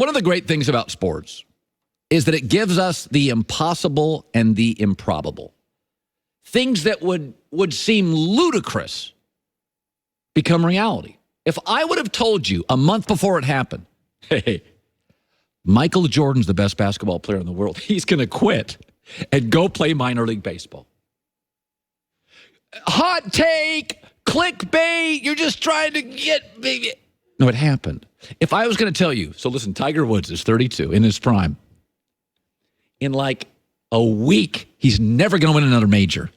One of the great things about sports is that it gives us the impossible and the improbable. Things that would seem ludicrous become reality. If I would have told you a month before it happened, hey, Michael Jordan's the best basketball player in the world, he's going to quit and go play minor league baseball. Hot take, clickbait, you're just trying to get... No, it happened. If I was going to tell you, so listen, Tiger Woods is 32 in his prime. In like a week, he's never going to win another major.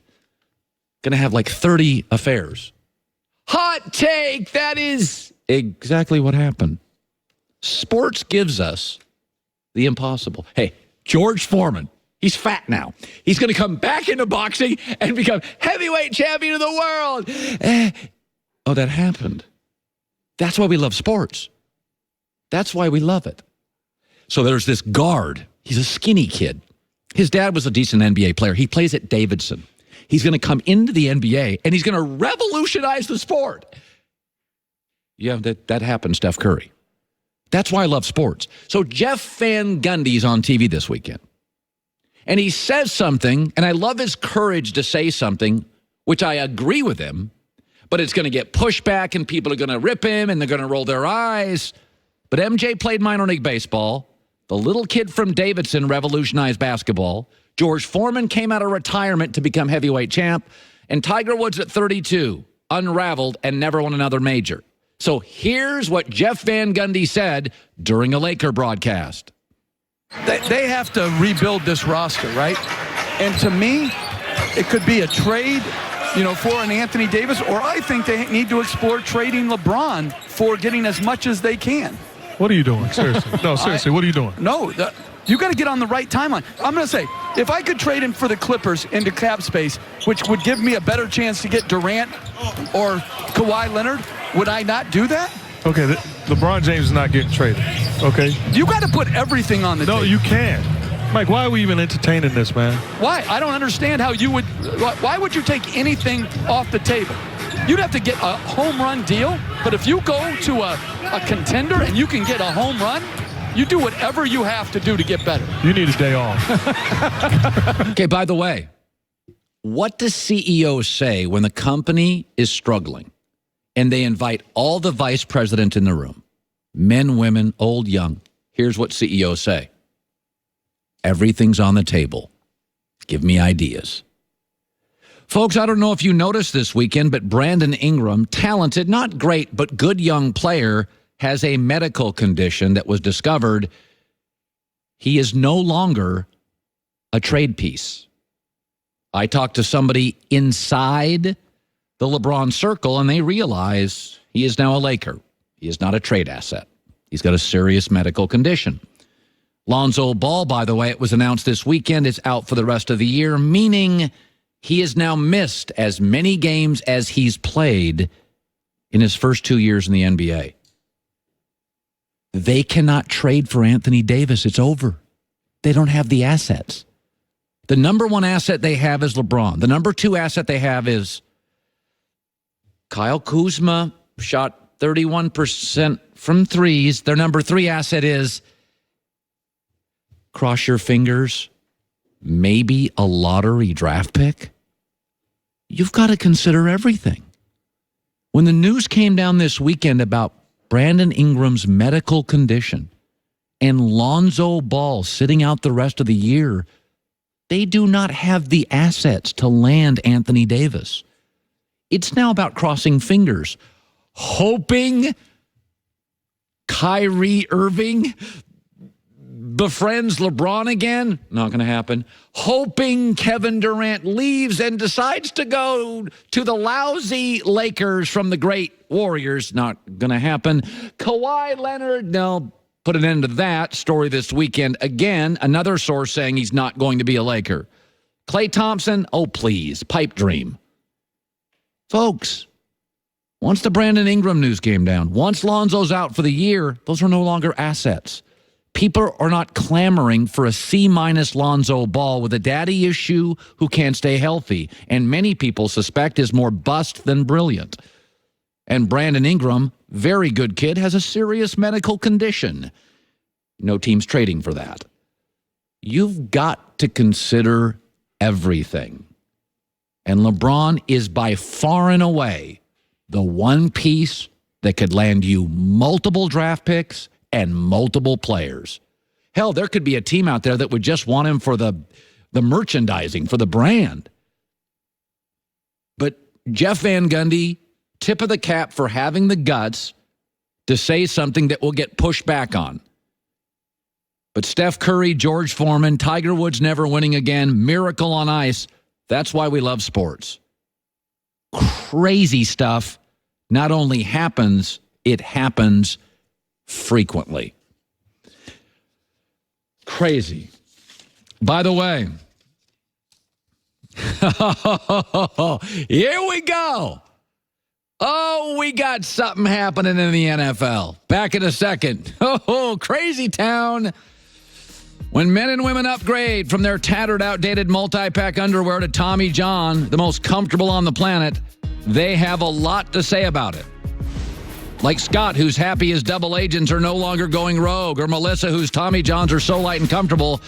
Going to have like 30 affairs. Hot take, that is exactly what happened. Sports gives us the impossible. Hey, George Foreman, he's fat now. He's going to come back into boxing and become heavyweight champion of the world. Oh, that happened. That's why we love sports. That's why we love it. So there's this guard. He's a skinny kid. His dad was a decent NBA player. He plays at Davidson. He's going to come into the NBA, and he's going to revolutionize the sport. Yeah, that happened, Steph Curry. That's why I love sports. So Jeff Van Gundy's on TV this weekend. And he says something, and I love his courage to say something, which I agree with him, but it's going to get pushback, and people are going to rip him, and they're going to roll their eyes. But MJ played minor league baseball. The little kid from Davidson revolutionized basketball. George Foreman came out of retirement to become heavyweight champ. And Tiger Woods at 32, unraveled and never won another major. So here's what Jeff Van Gundy said during a Laker broadcast. They have to rebuild this roster, right? And to me, it could be a trade, for an Anthony Davis, or I think they need to explore trading LeBron for getting as much as they can. What are you doing? Seriously. No, seriously, what are you doing? No, you got to get on the right timeline. I'm going to say, if I could trade him for the Clippers into cap space, which would give me a better chance to get Durant or Kawhi Leonard, would I not do that? Okay, LeBron James is not getting traded, okay? You got to put everything on the table. No, you can't. Mike, why are we even entertaining this, man? Why? I don't understand how you would... Why would you take anything off the table? You'd have to get a home run deal, but if you go to a contender and you can get a home run, you do whatever you have to do to get better. You need a day off. Okay, by the way, what do CEOs say when the company is struggling and they invite all the vice presidents in the room? Men, women, old, young. Here's what CEOs say. Everything's on the table. Give me ideas. Folks, I don't know if you noticed this weekend, but Brandon Ingram, talented, not great, but good young player, has a medical condition that was discovered. He is no longer a trade piece. I talked to somebody inside the LeBron circle, and they realize he is now a Laker. He is not a trade asset. He's got a serious medical condition. Lonzo Ball, by the way, it was announced this weekend, is out for the rest of the year, meaning he has now missed as many games as he's played in his first 2 years in the NBA. They cannot trade for Anthony Davis. It's over. They don't have the assets. The number one asset they have is LeBron. The number two asset they have is Kyle Kuzma, shot 31% from threes. Their number three asset is, cross your fingers, maybe a lottery draft pick. You've got to consider everything. When the news came down this weekend about Brandon Ingram's medical condition and Lonzo Ball sitting out the rest of the year, they do not have the assets to land Anthony Davis. It's now about crossing fingers, hoping Kyrie Irving befriends LeBron again. Not going to happen. Hoping Kevin Durant leaves and decides to go to the lousy Lakers from the great Warriors. Not going to happen. Kawhi Leonard, no, put an end to that story this weekend. Again, another source saying he's not going to be a Laker. Klay Thompson, oh, please, pipe dream. Folks, once the Brandon Ingram news came down, once Lonzo's out for the year, those are no longer assets. People are not clamoring for a C-minus Lonzo Ball with a daddy issue who can't stay healthy, and many people suspect is more bust than brilliant. And Brandon Ingram, very good kid, has a serious medical condition. No team's trading for that. You've got to consider everything. And LeBron is by far and away the one piece that could land you multiple draft picks and multiple players. Hell, there could be a team out there that would just want him for the merchandising, for the brand. But Jeff Van Gundy, tip of the cap for having the guts to say something that will get pushed back on. But Steph Curry, George Foreman, Tiger Woods never winning again, miracle on ice. That's why we love sports. Crazy stuff not only happens, it happens frequently. Crazy. By the way, here we go. Oh, we got something happening in the NFL. Back in a second. Oh, crazy town. When men and women upgrade from their tattered, outdated multi-pack underwear to Tommy John, the most comfortable on the planet, they have a lot to say about it. Like Scott, who's happy his double agents are no longer going rogue, or Melissa, whose Tommy Johns are so light and comfortable,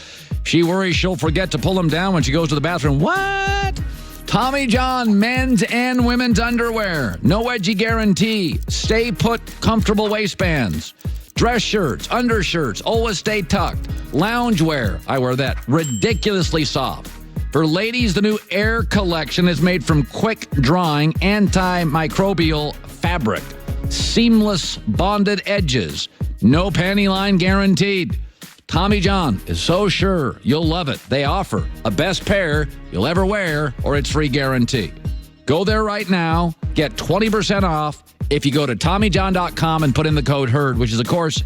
she worries she'll forget to pull them down when she goes to the bathroom. What? Tommy John men's and women's underwear. No wedgie guarantee. Stay put comfortable waistbands. Dress shirts, undershirts, always stay tucked. Loungewear, I wear that, ridiculously soft. For ladies, the new Air collection is made from quick-drying, antimicrobial fabric. Seamless bonded edges. No panty line guaranteed. Tommy John is so sure you'll love it. They offer a best pair you'll ever wear, or it's free guarantee. Go there right now. Get 20% off if you go to TommyJohn.com and put in the code HERD, which is, of course,